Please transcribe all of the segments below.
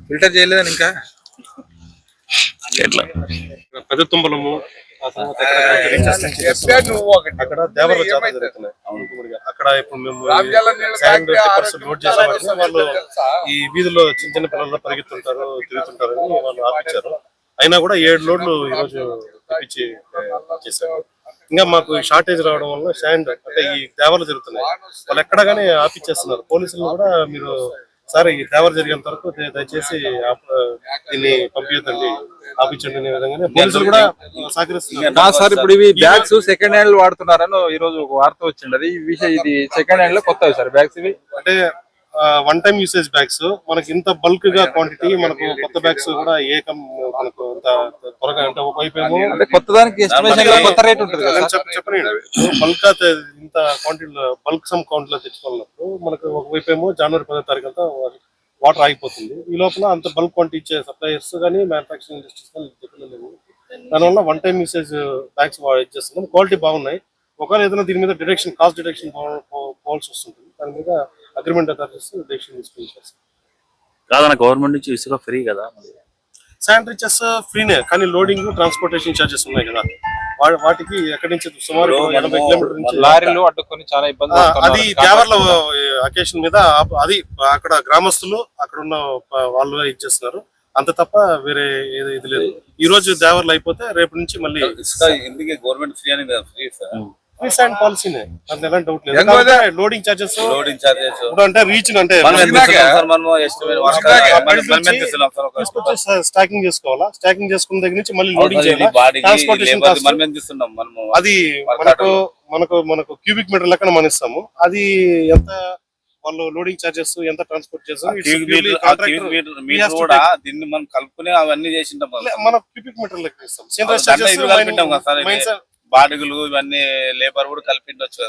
Filter చేయలేదని ఇంకా పెద్ద తుంబలము అక్కడ దేవర జాతర జరుగుతున్నాయి. అక్కడ ఇప్పుడు మేము లోడ్ చేసామంటే వాళ్ళు ఈ వీధిలో చిన్న చిన్న పిల్లలు పరిగెత్తుంటారు తిరుగుతుంటారని వాళ్ళు ఆపించారు. అయినా కూడా 7 లోడ్లు ఈరోజు తెప్పించి చేశారు. ఇంకా మాకు షార్టేజ్ రావడం వల్ల శాండ్ అంటే ఈ దేవాలు జరుగుతున్నాయి, వాళ్ళు ఎక్కడ కానీ ఆపిచ్చేస్తున్నారు. పోలీసులు కూడా మీరు సార్ ఈ దేవర జరిగేంత వరకు దయచేసి దీన్ని పంపించండి ఆపించండి అనే విధంగానే పోలీసులు కూడా సహకరిస్తున్నారు. సార్ ఇప్పుడు ఇవి బ్యాగ్స్ సెకండ్ హ్యాండ్ వాడుతున్నారని ఈ రోజు ఒక వార్త వచ్చింది. ఈ విషయం ఇది సెకండ్ హ్యాండ్ లో కొత్తవి సార్ బ్యాగ్స్ ఇవి అంటే వన్ టైమ్ యూసేజ్ బ్యాగ్స్. మనకి ఇంత బల్క్ గా క్వాంటిటీ మనకు కొత్త బ్యాగ్స్ కూడా మనకు త్వరగా అంటే ఒకవైపేమో అంటే కొత్త దానికి కొత్త రేట్ ఉంటుంది చెప్పండి. బల్క్ ఇంత క్వాంటిటీలో బల్క్ సమ్ కౌంట్ లో తెచ్చుకున్నప్పుడు మనకు ఒకవైపేమో జనవరి 10వ తారీఖు అంతా వాటర్ ఆగిపోతుంది. ఈ లోపల అంత బల్క్ క్వాంటిటీ ఇచ్చే సప్లయర్స్ కానీ మ్యానుఫాక్చరింగ్ ఇండస్ట్రీస్ కానీ చెప్పలేవు. దానివల్ల వన్ టైమ్ యూసేజ్ బ్యాగ్స్ ఇచ్చేస్తున్నాం. క్వాలిటీ బాగున్నాయి. ఒకవేళ ఏదైనా దీని మీద డిడక్షన్ కాస్ట్ డిడక్షన్ పోవాల్సి వస్తుంటుంది. దాని మీద అగ్రిమెంట్ అథారిటీస్ డెసిషన్ తీసుకుని కాదన్న గవర్నమెంట్ నుంచి ఇసుక ఫ్రీ కదా, శానిటరీ చెస్ ఫ్రీనే కానీ లోడింగ్ ట్రాన్స్పోర్టేషన్ చార్జెస్ ఉన్నాయి కదా, వాటికి ఎక్కడి నుంచి సుమారు 80 కిలోమీటర్ నుంచి లారీలు అడ్డుకొని చాలా ఇబ్బంది. అది దేవర్ల అకేషన్ మీద అది అక్కడ గ్రామస్తులు అక్కడ ఉన్న వాళ్ళు ఇచ్చేస్తున్నారు అంత తప్ప వేరే ఇది లేదు. ఈ రోజు దేవర్లు అయిపోతే రేపు నుంచి మళ్ళీ గవర్నమెంట్ ఫ్రీ అని ఫ్రీ శాండ్ పాలసీనే, అందులో ఎలాంటి డౌట్ లేదు. లోడింగ్ చార్జెస్ అంటే రీచ్ అంటే స్టాకింగ్ చేసుకోవాలా, స్టాకింగ్ చేసుకున్న దగ్గర నుంచి మళ్ళీ లోడింగ్ చేయాలి. ట్రాన్స్పోర్టేషన్ అది మనకు క్యూబిక్ మీటర్ లెక్కన మనం ఇస్తాము. అది ఎంత వాళ్ళు లోడింగ్ చార్జెస్ ఎంత ట్రాన్స్పోర్ట్ చేస్తాం మనం కలుపుకుని అవన్నీ చేసింటాం. మనం క్యూబిక్ మీటర్ లెక్క ఇస్తాం. బాడుగులు ఇవన్నీ లేబర్ కూడా కలిపిండొచ్చు.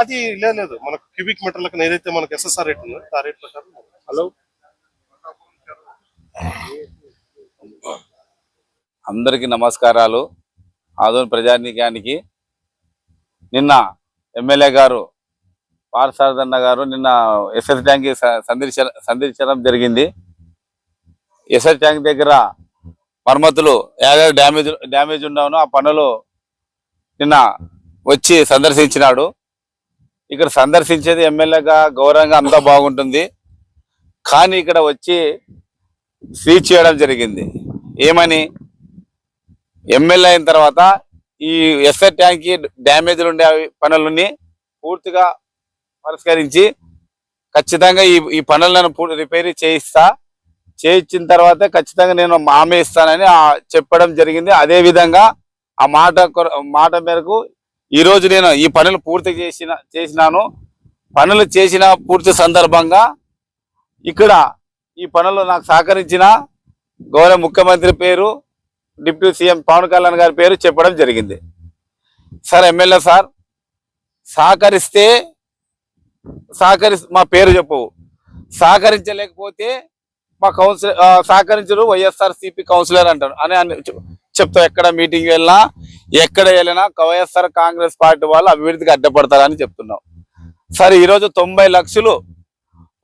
అది లేదు మనకు క్యూబిక్ మీటర్ లెక్కన ఏదైతే మనకు ఎస్ఎస్ఆర్ రేట్ ఉందో ఆ రేట్ ప్రకారం. హలో, అందరికి నమస్కారాలు. ఆదోని ప్రజానీకానికి నిన్న ఎమ్మెల్యే గారు పార్సారథన్న గారు నిన్న ఎస్ఎస్ ట్యాంక్ సందర్శించడం జరిగింది. ఎస్ఎస్ ట్యాంక్ దగ్గర మరమ్మతులు డ్యామేజ్ ఉన్నాను ఆ పనులు నిన్న వచ్చి సందర్శించినాడు. ఇక్కడ సందర్శించేది ఎమ్మెల్యేగా గౌరవంగా అంతా బాగుంటుంది, కానీ ఇక్కడ వచ్చి స్పీచ్ చేయడం జరిగింది. ఏమని ఎమ్మెల్యే అయిన తర్వాత ఈ ఎస్ఆర్ ట్యాంక్ డ్యామేజ్లు ఉండే పనులని పూర్తిగా పరిష్కరించి ఖచ్చితంగా ఈ పనులను రిపేర్ చేయించిన తర్వాత ఖచ్చితంగా నేను హామీ ఇస్తానని చెప్పడం జరిగింది. అదే విధంగా ఆ మాట మేరకు ఈరోజు నేను ఈ పనులు పూర్తి చేసినాను. పనులు చేసిన పూర్తి సందర్భంగా ఇక్కడ ఈ పనులు నాకు సహకరించిన గౌరవ ముఖ్యమంత్రి పేరు, డిప్యూటీ సీఎం పవన్ కళ్యాణ్ గారి పేరు చెప్పడం జరిగింది. సార్ ఎమ్మెల్యే సార్ మా పేరు చెప్పవు, సహకరించలేకపోతే మా సహకరించరు వైఎస్ఆర్సీపీ కౌన్సిలర్ అంటారు అని చెప్తాం. ఎక్కడ మీటింగ్ వెళ్ళినా ఎక్కడ వెళ్ళినా వైఎస్ఆర్ కాంగ్రెస్ పార్టీ వాళ్ళు అభివృద్ధికి అడ్డపడతారని చెప్తున్నాం. సరే ఈరోజు 90 లక్షలు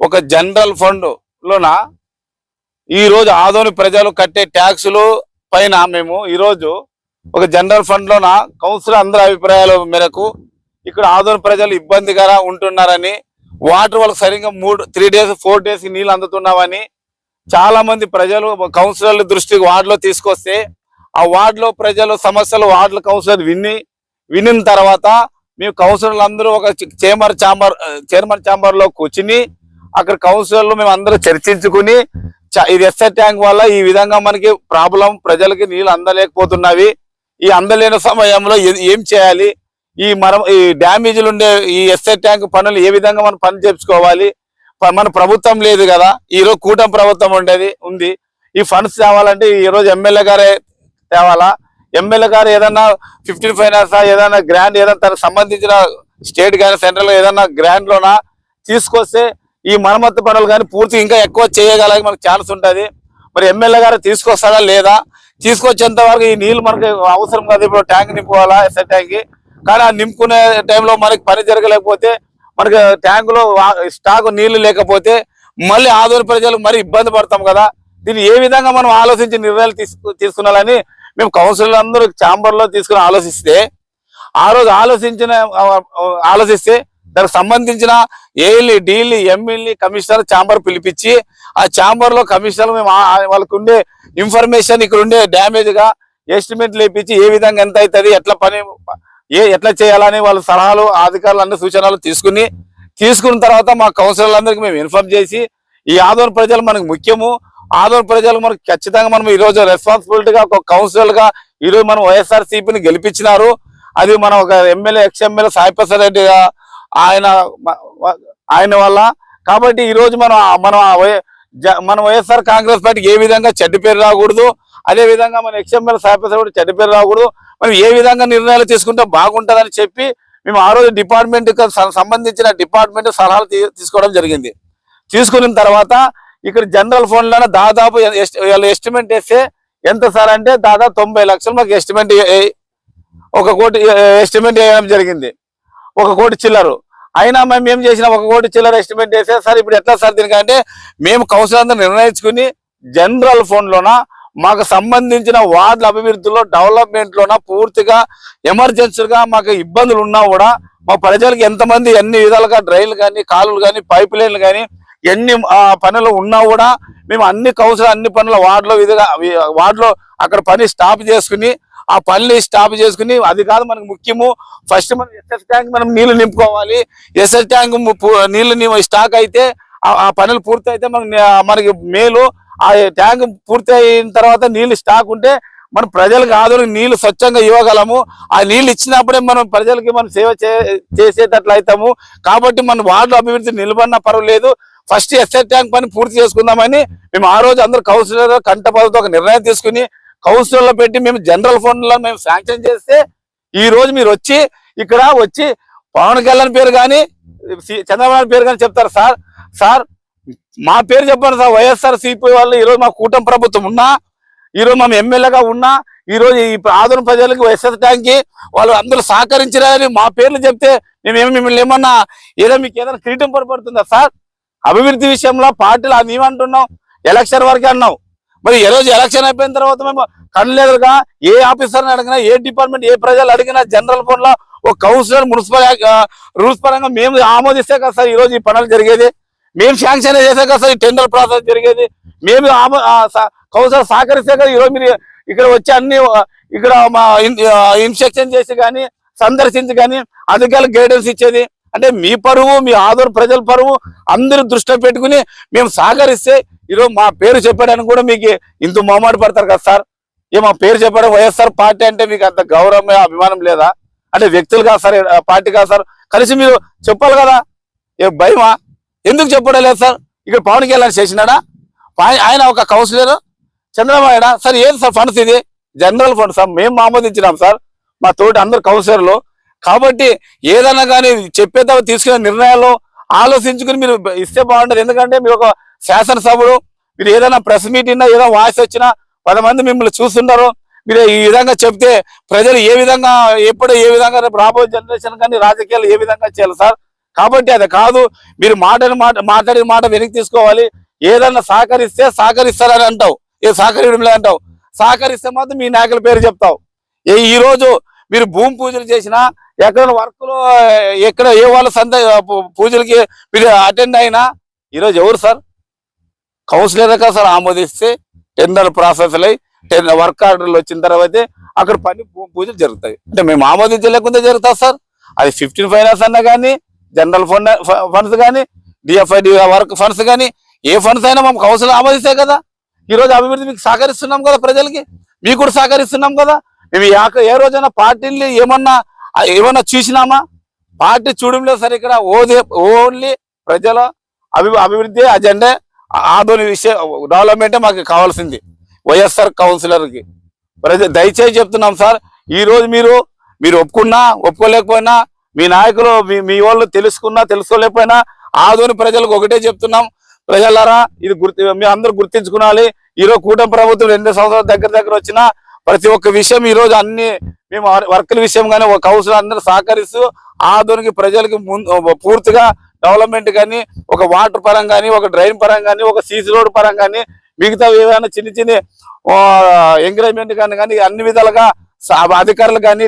ఒక జనరల్ ఫండ్ లోన ఈరోజు ఆదోని ప్రజలు కట్టే ట్యాక్సులు పైన మేము ఈరోజు ఒక జనరల్ ఫండ్ లోన కౌన్సిలర్ అందరి అభిప్రాయాల మేరకు ఇక్కడ ఆదోని ప్రజలు ఇబ్బందిగా ఉంటున్నారని, వాటర్ వాళ్ళకి సరిగ్గా 3 days 4 days నీళ్ళు అందుతున్నామని చాలా మంది ప్రజలు కౌన్సిలర్ల దృష్టికి వార్డులో తీసుకొస్తే ఆ వార్డులో ప్రజలు సమస్యలు వార్డుల కౌన్సిలర్ వినిన తర్వాత మేము కౌన్సిలర్లు అందరూ ఒక చైర్మన్ ఛాంబర్ లో కూర్చుని అక్కడ కౌన్సిలర్లు మేము అందరూ చర్చించుకుని ఇది ఎస్ఆర్ ట్యాంక్ వల్ల ఈ విధంగా మనకి ప్రాబ్లం, ప్రజలకి నీళ్ళు అందలేకపోతున్నవి, ఈ అందలేని సమయంలో ఏం చేయాలి, ఈ డ్యామేజ్లు ఉండే ఈ ఎస్ఆర్ ట్యాంక్ పనులు ఏ విధంగా మనం పని చేసుకోవాలి. మన ప్రభుత్వం లేదు కదా, ఈరోజు కూటమి ప్రభుత్వం ఉంది. ఈ ఫండ్స్ తేవాలంటే ఈరోజు ఎమ్మెల్యే గారే తేవాలా. ఎమ్మెల్యే గారు ఏదన్నా 15 ఫైనాన్స్ ఏదైనా గ్రాంట్ ఏదైనా తనకు సంబంధించిన స్టేట్ కానీ సెంట్రల్ ఏదైనా గ్రాంట్ లోనా తీసుకొస్తే ఈ మరమ్మతు పనులు కానీ పూర్తి ఇంకా ఎక్కువ చేయగలకి మనకు ఛాన్స్ ఉంటుంది. మరి ఎమ్మెల్యే గారు తీసుకొస్తాడా లేదా, తీసుకొచ్చేంత వరకు ఈ నీళ్లు మనకి అవసరం కాదు. ఇప్పుడు ట్యాంక్ నింపుకోవాలా ఎస్ఐ ట్యాంక్, కానీ ఆ నింపుకునే టైంలో మనకి పని జరగలేకపోతే, మనకి ట్యాంకులో స్టాక్ నీళ్లు లేకపోతే మళ్ళీ ఆదోని ప్రజలు మరి ఇబ్బంది పడతాం కదా. దీన్ని ఏ విధంగా మనం ఆలోచించి నిర్ణయాలు తీసుకున్నాలని మేము కౌన్సిలర్ అందరూ ఛాంబర్ లో తీసుకుని ఆలోచిస్తే, ఆ రోజు ఆలోచిస్తే దానికి సంబంధించిన ఏఎల్ఈ, డీఎల్ఈ, ఎంఎల్ఈ, కమిషనర్ ఛాంబర్ పిలిపించి ఆ ఛాంబర్ లో కమిషనర్ మేము వాళ్ళకు ఉండే ఇన్ఫర్మేషన్, ఇక్కడ ఉండే డ్యామేజ్ గా ఎస్టిమేట్ లేపించి ఏ విధంగా ఎంత అవుతుంది, ఎట్లా చేయాలని వాళ్ళ సలహాలు, అధికారులు సూచనలు తీసుకున్న తర్వాత మా కౌన్సిలర్లందరికీ మేము ఇన్ఫార్మ్ చేసి, ఈ ఆదోని ప్రజలు మనకు ముఖ్యము, ఆదోని ప్రజలు మనకు ఖచ్చితంగా మనం ఈ రోజు రెస్పాన్సిబిలిటీగా ఒక కౌన్సిలర్ గా ఈ రోజు మనం వైఎస్ఆర్సీపీని గెలిపించినారు. అది మన ఒక ఎమ్మెల్యే, ఎక్స్-ఎమ్మెల్యే సాయిప్రసాద్ రెడ్డి ఆయన వల్ల. కాబట్టి ఈ రోజు మన వైఎస్ఆర్ కాంగ్రెస్ పార్టీకి ఏ విధంగా చెడ్డ పేరు రాకూడదు, అదే విధంగా మన ఎక్స్-ఎమ్మెల్యే సాయిప్రసాద్ రెడ్డి చెడ్డ పేరు రాకూడదు, మనం ఏ విధంగా నిర్ణయాలు తీసుకుంటే బాగుంటుందని చెప్పి మేము ఆ రోజు డిపార్ట్మెంట్ సంబంధించిన డిపార్ట్మెంట్ సలహాలు తీసుకోవడం జరిగింది. తీసుకున్న తర్వాత ఇక్కడ జనరల్ ఫండ్ లోనే దాదాపు ఎస్టిమేట్ వేస్తే ఎంత సార్ అంటే దాదాపు 90 లక్షలు మాకు ఎస్టిమేట్, 1 కోటి ఎస్టిమేట్ వేయడం జరిగింది. 1 కోటి చిల్లరు అయినా మేము ఏం చేసినా 1 కోటి చిల్లర ఎస్టిమేట్ వేస్తే, సార్ ఇప్పుడు ఎట్లా సార్ దీనికంటే మేము కౌన్సిలర్ అందరూ నిర్ణయించుకుని జనరల్ ఫండ్ లోన మాకు సంబంధించిన వార్డుల అభివృద్ధిలో, డెవలప్మెంట్ లోన పూర్తిగా ఎమర్జెన్సీగా మాకు ఇబ్బందులు ఉన్నా కూడా మా ప్రజలకు ఎంతమంది ఎన్ని విధాలుగా డ్రైన్లు కానీ, కాలువలు కానీ, పైప్ లైన్లు కానీ ఎన్ని పనులు ఉన్నా కూడా మేము అన్ని కౌన్సిలర్ అన్ని పనుల వార్డులో అక్కడ పని స్టాప్ చేసుకుని, ఆ పనులు స్టాప్ చేసుకుని, అది కాదు మనకు ముఖ్యము, ఫస్ట్ మనం ఎస్ఎస్ ట్యాంక్ మనం నీళ్లు నింపుకోవాలి. ఎస్ఎస్ ట్యాంక్ నీళ్లు స్టాక్ అయితే ఆ పనులు పూర్తి అయితే మనకి మేలు. ఆ ట్యాంక్ పూర్తి అయిన తర్వాత నీళ్లు స్టాక్ ఉంటే మన ప్రజలకు ఆదోనికి నీళ్లు స్వచ్ఛంగా ఇవ్వగలము. ఆ నీళ్లు ఇచ్చినప్పుడే మనం ప్రజలకి మనం సేవ చేసేటట్లు అవుతాము. కాబట్టి మన వార్డు అభివృద్ధి నిలబడిన పర్వాలేదు, ఫస్ట్ ఎస్ఐ ట్యాంక్ పని పూర్తి చేసుకుందామని మేము ఆ రోజు అందరూ కౌన్సిలర్ కంటపదతో ఒక నిర్ణయం తీసుకుని కౌన్సిలర్ లో పెట్టి మేము జనరల్ ఫండ్ లో మేము శాంక్షన్ చేస్తే, ఈ రోజు మీరు ఇక్కడ వచ్చి పవన్ కళ్యాణ్ పేరు కానీ, చంద్రబాబు పేరు కానీ చెప్తారు. సార్ మా పేరు చెప్పండి సార్, వైఎస్ఆర్సీపీ వాళ్ళు ఈరోజు మా కూటమి ప్రభుత్వం ఉన్నా, ఈరోజు మేము ఎమ్మెల్యేగా ఉన్నా, ఈ రోజు ఈ ఆదోని ప్రజలకు ఎస్ఎస్ ట్యాంక్ వాళ్ళు అందరూ సహకరించారని మా పేర్లు చెప్తే మిమ్మల్ని ఏమన్నా మీకు ఏదైనా కిరీటం పడిపడుతుందా సార్? అభివృద్ధి విషయంలో పార్టీలు మేమంటున్నాం ఎలక్షన్ వరకే అన్నాం. మరి ఈ రోజు ఎలక్షన్ అయిపోయిన తర్వాత మేము కళ్ళెదురుగా ఏ ఆఫీసర్ని అడిగినా, ఏ డిపార్ట్మెంట్, ఏ ప్రజలు అడిగినా జనరల్ ఫండ్ లో ఒక కౌన్సిలర్ మున్సిపల్ రూల్స్ పరంగా మేము ఆమోదిస్తే కదా సార్ ఈ రోజు ఈ పనులు జరిగేది. మేము శాంక్షన్ చేసే కదా సార్ ఈ టెండర్ ప్రాసెస్ జరిగేది. మేము కౌన్సిలర్ సహకరిస్తే కదా ఈరోజు మీరు ఇక్కడ వచ్చి అన్ని ఇక్కడ ఇన్స్ట్రక్షన్ చేసి కానీ, సందర్శించి కానీ అధికారులకు గైడెన్స్ ఇచ్చేది. అంటే మీ పరువు, మీ ఆదోని ప్రజల పరువు అందరూ దృష్టిలో పెట్టుకుని మేము సహకరిస్తే ఈరోజు మా పేరు చెప్పడానికి కూడా మీకు ఇంత మొహమాట పడతారు కదా సార్. మా పేరు చెప్పడం వైఎస్ఆర్ పార్టీ అంటే మీకు అంత గౌరవం, అభిమానం లేదా? అంటే వ్యక్తులు కాదు సార్, పార్టీ కాదు సార్, కలిసి మీరు చెప్పాలి కదా. భయమా? ఎందుకు చెప్పడం లేదు సార్? ఇక్కడ పవన్ కళ్యాణ్ చేసినాడా? ఆయన ఒక కౌన్సిలర్, చంద్రబాబు సార్ ఏది సార్ ఫండ్స్? ఇది జనరల్ ఫండ్ సార్, మేము ఆమోదించినాం సార్, మా తోటి అందరు కౌన్సిలర్లు. కాబట్టి ఏదైనా కానీ చెప్పేదా తీసుకునే నిర్ణయాలు ఆలోచించుకుని మీరు ఇస్తే బాగుంటుంది. ఎందుకంటే మీరు ఒక శాసనసభ్యుడు, మీరు ఏదైనా ప్రెస్ మీట్ అయినా, ఏదైనా వాయిస్ వచ్చినా 10 మంది మిమ్మల్ని చూస్తుంటారు. మీరు ఈ విధంగా చెప్తే ప్రజలు ఏ విధంగా, ఎప్పుడు ఏ విధంగా రాబోయే జనరేషన్ కానీ రాజకీయాలు ఏ విధంగా చేయాలి సార్? కాబట్టి అది కాదు, మీరు మాట్లాడిన మాట వెనక్కి తీసుకోవాలి. ఏదన్నా సహకరిస్తారని అంటావు, సహకరించడం అంటావు, సహకరిస్తే మాత్రం మీ నాయకుల పేరు చెప్తావు. ఈ రోజు మీరు భూమి పూజలు చేసినా, ఎక్కడ వర్క్లో ఎక్కడ ఏ వాళ్ళ పూజలకి మీరు అటెండ్ అయినా, ఈరోజు ఎవరు సార్? కౌన్సిలర్ కదా సార్ ఆమోదిస్తే టెండర్ ప్రాసెస్ వర్క్ ఆర్డర్లు వచ్చిన తర్వాతే అక్కడ పని భూమి పూజలు జరుగుతాయి. అంటే మేము ఆమోదించలేకుండా జరుగుతుంది సార్. అది 15 ఫైనాన్స్ అన్నా కానీ, జనరల్ ఫండ్స్ కానీ, డిఎఫ్ఐడి వర్క్ ఫండ్స్ కానీ, ఏ ఫండ్స్ అయినా మేము కౌన్సిలర్ ఆమోదిస్తే కదా ఈ రోజు అభివృద్ధి మీకు సహకరిస్తున్నాం కదా, ప్రజలకి మీకు కూడా సహకరిస్తున్నాం కదా. మేము ఏ రోజైనా పార్టీని ఏమన్నా చూసినామా? పార్టీ చూడడం లేదు సార్. ఇక్కడ ఓన్లీ ప్రజల అభివృద్ధి అజెండా, ఆదోని విషయం డెవలప్మెంటే మాకు కావాల్సింది. వైఎస్ఆర్ కౌన్సిలర్ కి దయచేసి చెప్తున్నాం సార్, ఈ రోజు మీరు ఒప్పుకోలేకపోయినా, మీ నాయకులు మీ వాళ్ళు తెలుసుకోలేకపోయినా ఆదోని ప్రజలకు ఒకటే చెప్తున్నాం, ప్రజలారా ఇది మీ అందరూ గుర్తించుకోవాలి. ఈరోజు కూటమి ప్రభుత్వం 2 సంవత్సరాల దగ్గర వచ్చినా ప్రతి ఒక్క విషయం ఈ రోజు అన్ని మేము వర్కుల విషయం కానీ ఒక కౌన్సిలర్ అందరూ సహకరిస్తూ ఆధునిక ప్రజలకి పూర్తిగా డెవలప్మెంట్ కానీ ఒక వాటర్ పరంగా కానీ ఒక డ్రైన్ పరంగా కానీ ఒక సీసీ రోడ్ పరంగా కానీ మిగతా ఏదైనా చిన్న ఎంకరేజ్మెంట్ కానీ అన్ని విధాలుగా అధికారులు కానీ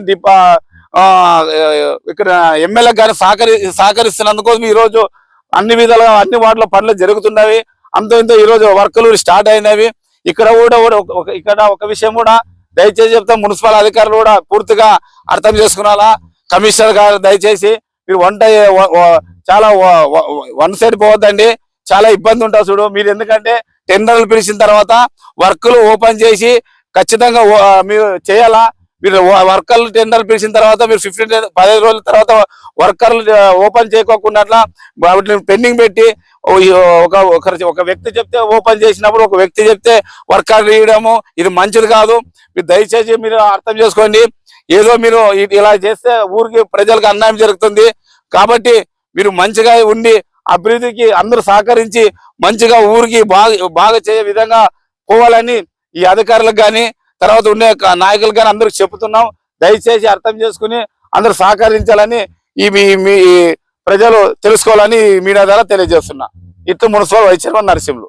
ఇక్కడ ఎమ్మెల్యేలకు కానీ సహకరిస్తున్నందుకోసం ఈ రోజు అన్ని విధాలుగా అన్ని వార్డుల పనులు జరుగుతున్నవి. అంతో ఇంతో ఈ రోజు వర్కులు స్టార్ట్ అయినవి. ఇక్కడ ఒక విషయం కూడా దయచేసి చెప్తాం, మున్సిపల్ అధికారులు కూడా పూర్తిగా అర్థం చేసుకున్నారా. కమిషనర్ గారు దయచేసి మీరు చాలా వన్ సైడ్ పోవద్దండి, చాలా ఇబ్బంది ఉంటుంది చూడు మీరు. ఎందుకంటే టెండర్లు పిలిచిన తర్వాత వర్కులు ఓపెన్ చేసి ఖచ్చితంగా మీరు చేయాలా. మీరు వర్కర్లు టెండర్ పిలిచిన తర్వాత మీరు 15 రోజుల తర్వాత వర్కర్లు ఓపెన్ చేయకోకుండా వాటిని పెండింగ్ పెట్టి ఒక వ్యక్తి చెప్తే ఓపెన్ చేసినప్పుడు ఒక వ్యక్తి చెప్తే వర్కర్లు ఇవ్వడము ఇది మంచిది కాదు. మీరు దయచేసి మీరు అర్థం చేసుకోండి. ఏదో మీరు ఇలా చేస్తే ఊరికి ప్రజలకు అన్యాయం జరుగుతుంది. కాబట్టి మీరు మంచిగా ఉండి అభివృద్ధికి అందరూ సహకరించి మంచిగా ఊరికి బాగా చేసే విధంగా పోవాలని ఈ అధికారులకు కానీ తర్వాత ఉండే నాయకులకు కానీ అందరికి చెప్తున్నాం. దయచేసి అర్థం చేసుకుని అందరూ సహకరించాలని మీ ప్రజలు తెలుసుకోవాలని మీడియా ద్వారా తెలియజేస్తున్నా. ఇటు మున్సిపల్ వైస్ చైర్మన్ నరసింహులు.